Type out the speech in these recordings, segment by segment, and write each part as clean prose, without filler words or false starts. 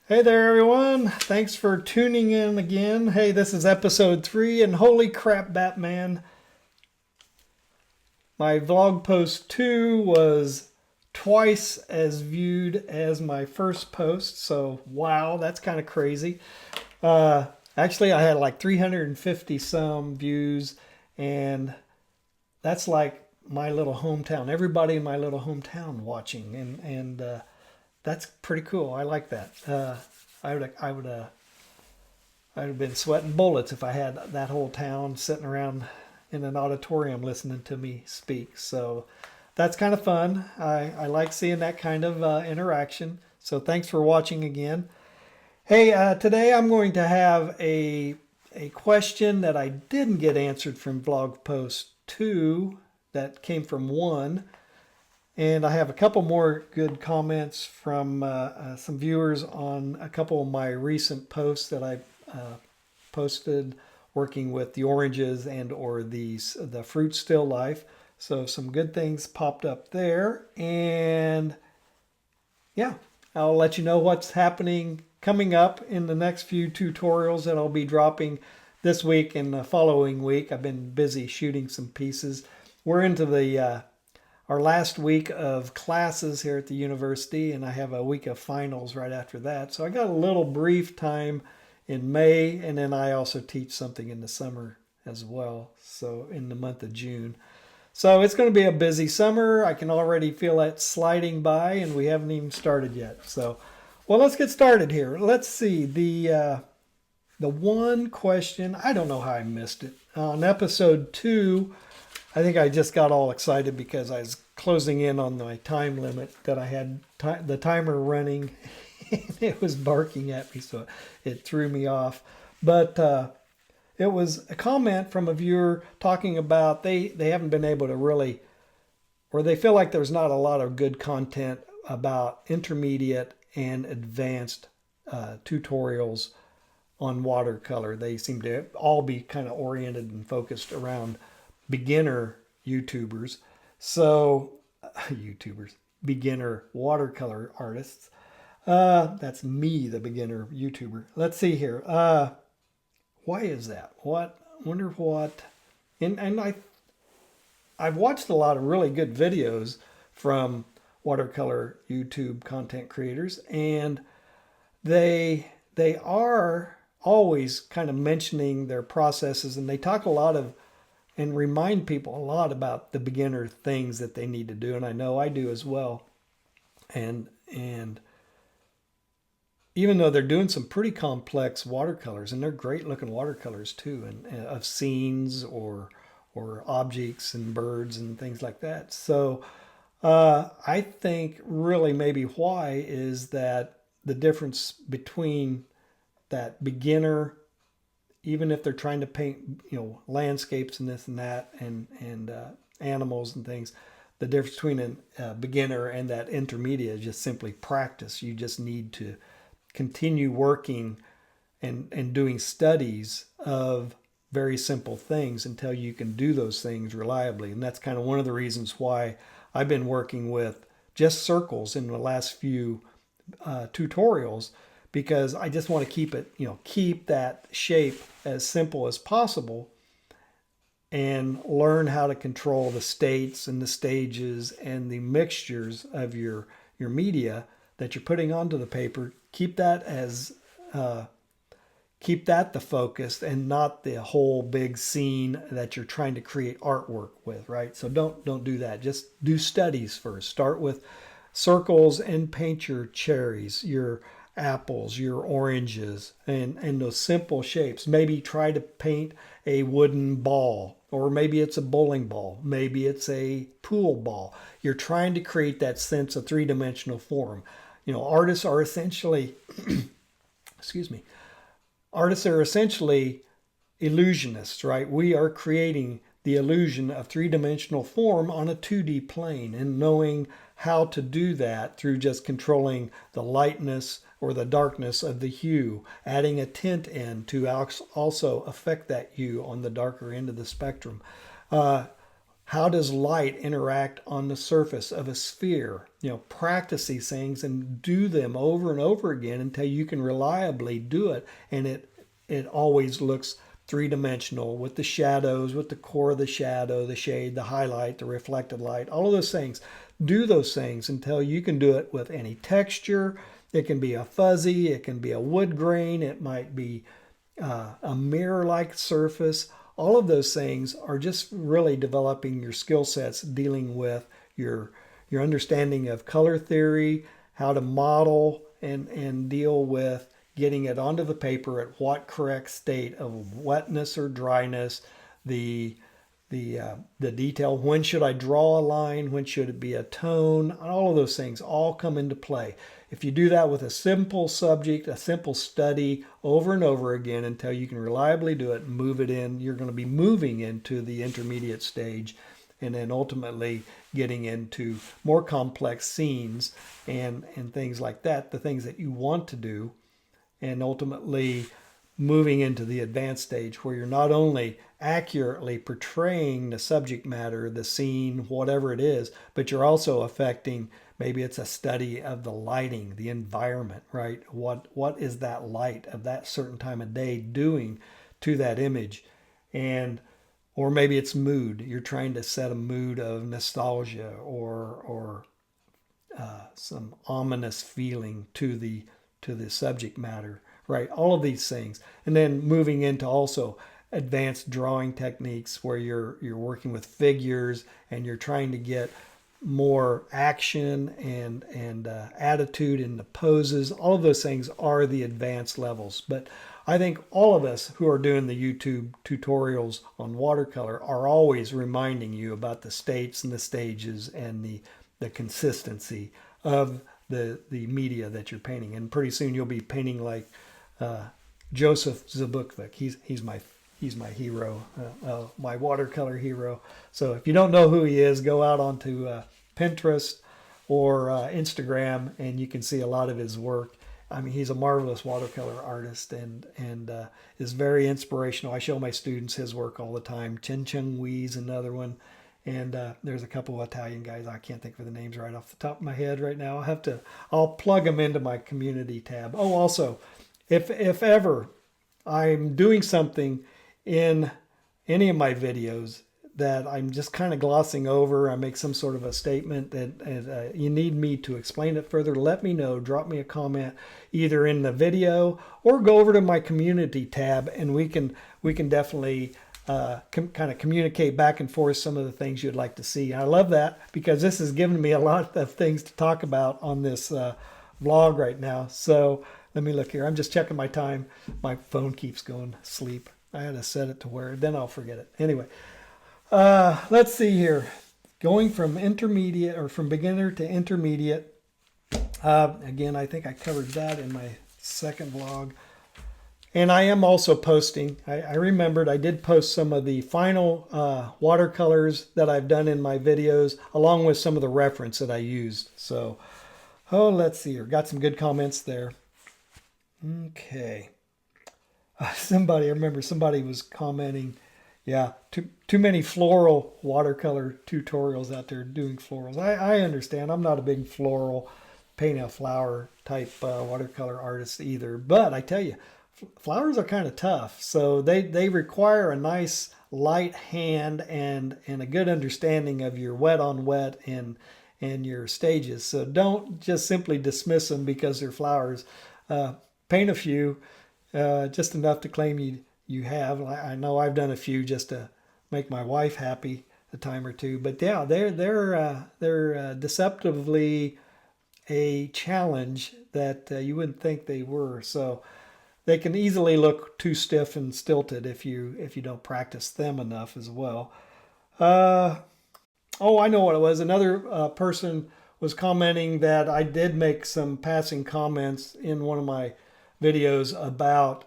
Hey there, everyone. Thanks for tuning in again. Hey, this is episode 3, and holy crap, Batman. My vlog post 2 was twice as viewed as my first post, so wow, that's kind of crazy. Actually, I had like 350 some views, and that's like my little hometown. Everybody in my little hometown watching, and that's pretty cool. I like that. I'd have been sweating bullets if I had that whole town sitting around in an auditorium listening to me speak. So that's kind of fun. I like seeing that kind of interaction. So thanks for watching again. Hey, today I'm going to have a question that I didn't get answered from blog post 2 that came from 1. And I have a couple more good comments from some viewers on a couple of my recent posts that I posted working with the oranges and or the fruit still life. So some good things popped up there. And yeah, I'll let you know what's happening coming up in the next few tutorials that I'll be dropping this week and the following week. I've been busy shooting some pieces. We're into the our last week of classes here at the university, and I have a week of finals right after that. So I got a little brief time in May, and then I also teach something in the summer as well, so in the month of June. So it's going to be a busy summer. I can already feel it sliding by, and we haven't even started yet. So, well, let's get started here. Let's see the one question. I don't know how I missed it on episode 2. I think I just got all excited because I was closing in on my time limit that I had the timer running. And it was barking at me, so it threw me off. But it was a comment from a viewer talking about they haven't been able to really, or they feel like there's not a lot of good content about intermediate and advanced tutorials on watercolor. They seem to all be kind of oriented and focused around beginner YouTubers. So, beginner watercolor artists. That's me, the beginner YouTuber. Let's see here. Why is that? What? Wonder what? And I've watched a lot of really good videos from watercolor YouTube content creators, and they are always kind of mentioning their processes, and they talk a lot of and remind people a lot about the beginner things that they need to do, and I know I do as well. And even though they're doing some pretty complex watercolors, and they're great looking watercolors too, and of scenes or objects and birds and things like that. So I think really maybe why is that the difference between that beginner, even if they're trying to paint, landscapes and this and that, and animals and things, the difference between a beginner and that intermediate is just simply practice. You just need to continue working and doing studies of very simple things until you can do those things reliably. And that's kind of one of the reasons why I've been working with just circles in the last few tutorials, because I just want to keep that shape as simple as possible and learn how to control the states and the stages and the mixtures of your media that you're putting onto the paper. Keep that the focus and not the whole big scene that you're trying to create artwork with, right? So don't do that. Just do studies first. Start with circles and paint your cherries, your apples, your oranges, and those simple shapes. Maybe try to paint a wooden ball, or maybe it's a bowling ball, maybe it's a pool ball. You're trying to create that sense of three-dimensional form. Artists are essentially excuse me, artists are essentially illusionists, right? We are creating the illusion of three-dimensional form on a 2D plane, and knowing how to do that through just controlling the lightness or the darkness of the hue, adding a tint in to also affect that hue on the darker end of the spectrum. How does light interact on the surface of a sphere? Practice these things and do them over and over again until you can reliably do it. And it always looks three-dimensional with the shadows, with the core of the shadow, the shade, the highlight, the reflected light, all of those things. Do those things until you can do it with any texture. It can be a fuzzy, it can be a wood grain, it might be a mirror-like surface. All of those things are just really developing your skill sets, dealing with your understanding of color theory, how to model and deal with getting it onto the paper at what correct state of wetness or dryness, the detail, when should I draw a line, when should it be a tone, all of those things all come into play. If you do that with a simple subject, a simple study over and over again until you can reliably do it and move it in, you're going to be moving into the intermediate stage and then ultimately getting into more complex scenes and things like that, the things that you want to do, and ultimately moving into the advanced stage where you're not only accurately portraying the subject matter, the scene, whatever it is, but you're also affecting, maybe it's a study of the lighting, the environment, right? What is that light of that certain time of day doing to that image? And or maybe it's mood. You're trying to set a mood of nostalgia or some ominous feeling to the subject matter, right? All of these things, and then moving into also advanced drawing techniques where you're working with figures and you're trying to get more action and attitude in the poses. All of those things are the advanced levels. But I think all of us who are doing the YouTube tutorials on watercolor are always reminding you about the states and the stages and the consistency of the media that you're painting. And pretty soon you'll be painting like Joseph Zbukvik. He's my hero, my watercolor hero. So if you don't know who he is, go out onto Pinterest or Instagram, and you can see a lot of his work. I mean, he's a marvelous watercolor artist and is very inspirational. I show my students his work all the time. Chen Chung Wee's another one. And there's a couple of Italian guys. I can't think of the names right off the top of my head right now. I'll plug them into my community tab. Oh, also, if ever I'm doing something in any of my videos that I'm just kind of glossing over, I make some sort of a statement that you need me to explain it further, let me know. Drop me a comment either in the video or go over to my community tab, and we can definitely kind of communicate back and forth some of the things you'd like to see. I love that because this has given me a lot of things to talk about on this vlog right now. So let me look here. I'm just checking my time. My phone keeps going sleep. I had to set it to where then I'll forget it. Anyway, let's see here. Going from intermediate or from beginner to intermediate. Again, I think I covered that in my second vlog. And I am also posting, I remembered I did post some of the final watercolors that I've done in my videos, along with some of the reference that I used. So, let's see here. Got some good comments there. Okay. I remember somebody was commenting, yeah, too many floral watercolor tutorials out there doing florals. I understand. I'm not a big floral, paint a flower type watercolor artist either. But I tell you, flowers are kind of tough. So they require a nice light hand and a good understanding of your wet on wet and your stages. So don't just simply dismiss them because they're flowers. Paint a few. Just enough to claim you have. I know I've done a few just to make my wife happy a time or two. But yeah, they're deceptively a challenge that you wouldn't think they were. So they can easily look too stiff and stilted if you don't practice them enough as well. I know what it was. Another person was commenting that I did make some passing comments in one of my videos about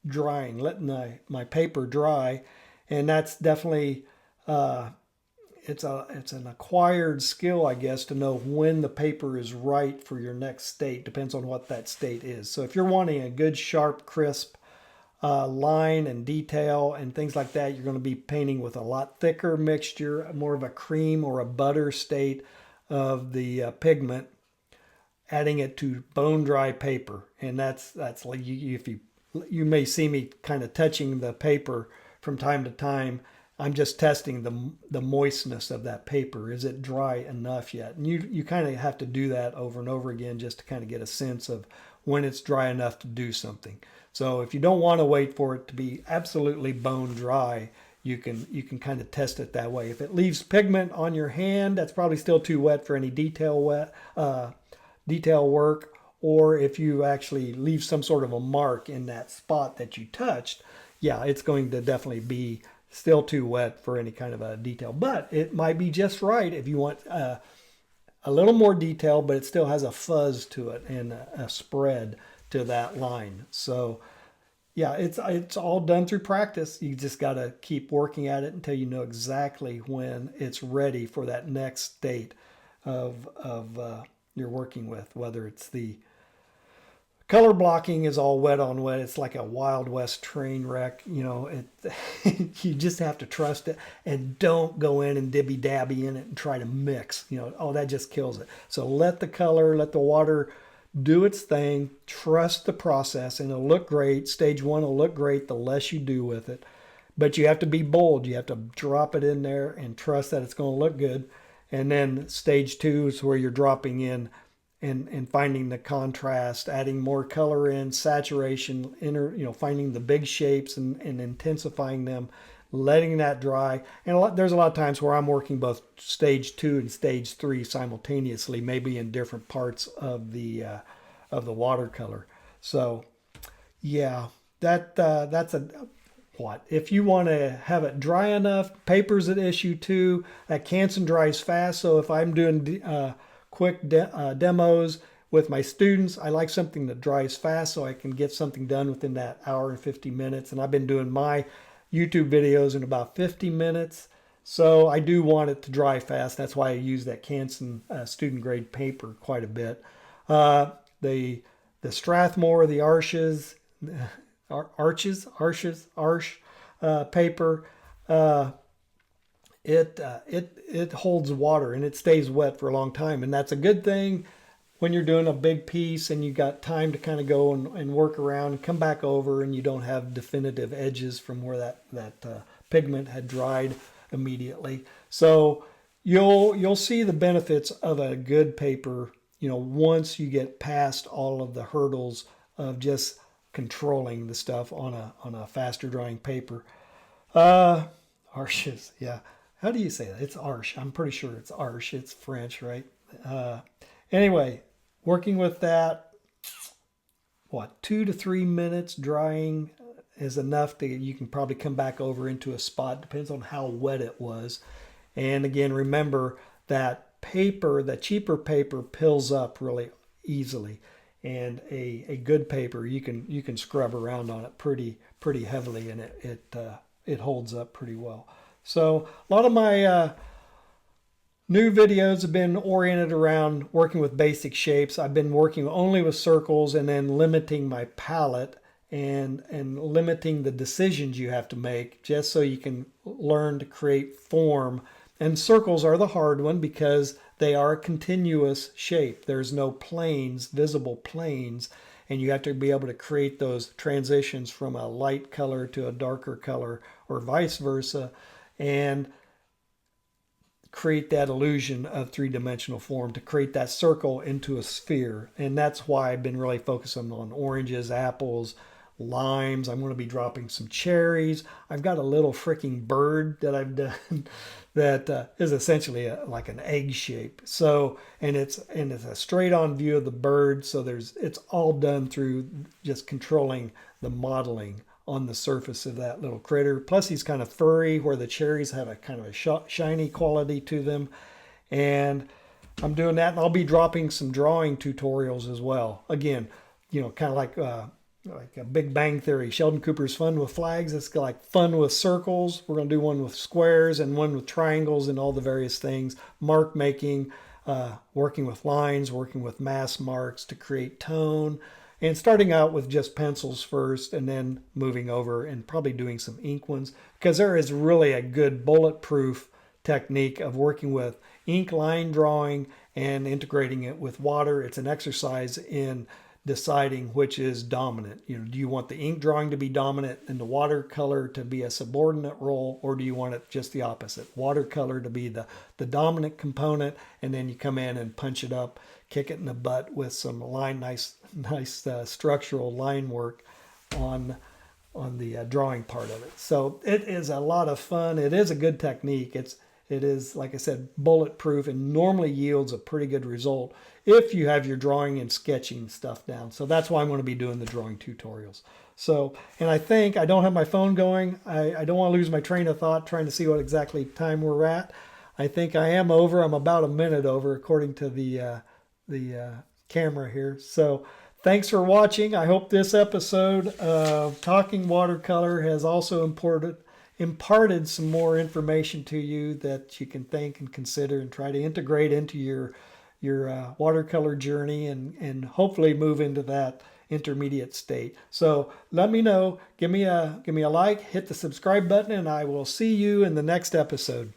drying, letting my paper dry, and that's definitely it's an acquired skill, I guess, to know when the paper is right for your next state. Depends on what that state is. So if you're wanting a good, sharp, crisp line and detail and things like that, you're going to be painting with a lot thicker mixture, more of a cream or a butter state of the pigment, adding it to bone dry paper. And that's like if you may see me kind of touching the paper from time to time. I'm just testing the moistness of that paper. Is it dry enough yet? And you kind of have to do that over and over again just to kind of get a sense of when it's dry enough to do something. So if you don't want to wait for it to be absolutely bone dry, you can kind of test it that way. If it leaves pigment on your hand, that's probably still too wet for any detail work. Or if you actually leave some sort of a mark in that spot that you touched, yeah, it's going to definitely be still too wet for any kind of a detail. But it might be just right if you want a little more detail, but it still has a fuzz to it and a spread to that line. So yeah, it's all done through practice. You just got to keep working at it until you know exactly when it's ready for that next state of you're working with, whether it's the color blocking is all wet on wet. It's like a Wild West train wreck. You just have to trust it and don't go in and dibby dabby in it and try to mix. That just kills it. So let the color, let the water do its thing. Trust the process, and it'll look great. Stage one will look great the less you do with it. But you have to be bold. You have to drop it in there and trust that it's going to look good. And then stage two is where you're dropping in and finding the contrast, adding more color in, saturation, finding the big shapes and intensifying them, letting that dry. And there's a lot of times where I'm working both stage two and stage three simultaneously, maybe in different parts of the watercolor. So yeah, that's what if you want to have it dry enough. Paper's an issue too. That Canson dries fast, so if I'm doing quick demos with my students, I like something that dries fast so I can get something done within that hour and 50 minutes. And I've been doing my YouTube videos in about 50 minutes. So I do want it to dry fast. That's why I use that Canson student grade paper quite a bit. The Strathmore, the Arches paper, it holds water and it stays wet for a long time, and that's a good thing when you're doing a big piece and you got time to kind of go and work around and come back over, and you don't have definitive edges from where that pigment had dried immediately. So you'll see the benefits of a good paper, once you get past all of the hurdles of just controlling the stuff on a faster drying paper. Arches, yeah. How do you say that? It's Arche. I'm pretty sure it's Arche. It's French, right? Anyway, working with that, 2 to 3 minutes drying is enough that you can probably come back over into a spot. Depends on how wet it was. And again, remember that paper, the cheaper paper, pills up really easily. And a good paper, you can scrub around on it pretty heavily, and it holds up pretty well. So a lot of my new videos have been oriented around working with basic shapes. I've been working only with circles and then limiting my palette and limiting the decisions you have to make just so you can learn to create form. And circles are the hard one because they are a continuous shape. There's no planes, visible planes, and you have to be able to create those transitions from a light color to a darker color or vice versa, and create that illusion of three-dimensional form to create that circle into a sphere. And that's why I've been really focusing on oranges, apples, limes. I'm going to be dropping some cherries. I've got a little freaking bird that I've done that is essentially like an egg shape. So, and it's a straight-on view of the bird. So it's all done through just controlling the modeling on the surface of that little critter. Plus he's kind of furry, where the cherries have a kind of a shiny quality to them. And I'm doing that, and I'll be dropping some drawing tutorials as well. Again, kind of like a Big Bang Theory. Sheldon Cooper's Fun with Flags. It's like fun with circles. We're going to do one with squares and one with triangles and all the various things. Mark making, working with lines, working with mass marks to create tone, and starting out with just pencils first and then moving over and probably doing some ink ones, because there is really a good bulletproof technique of working with ink line drawing and integrating it with water. It's an exercise in deciding which is dominant. Do you want the ink drawing to be dominant and the watercolor to be a subordinate role, or do you want it just the opposite? Watercolor to be the dominant component, and then you come in and punch it up, kick it in the butt with some nice structural line work on the drawing part of it. So it is a lot of fun. It is a good technique. It is, like I said, bulletproof and normally yields a pretty good result if you have your drawing and sketching stuff down. So that's why I'm going to be doing the drawing tutorials. So, and I think I don't have my phone going. I don't want to lose my train of thought trying to see what exactly time we're at. I think I am over. I'm about a minute over according to the camera here. So thanks for watching. I hope this episode of Talking Watercolor has also imparted some more information to you that you can think and consider and try to integrate into your watercolor journey and hopefully move into that intermediate state. So let me know. Give me a like, hit the subscribe button, and I will see you in the next episode.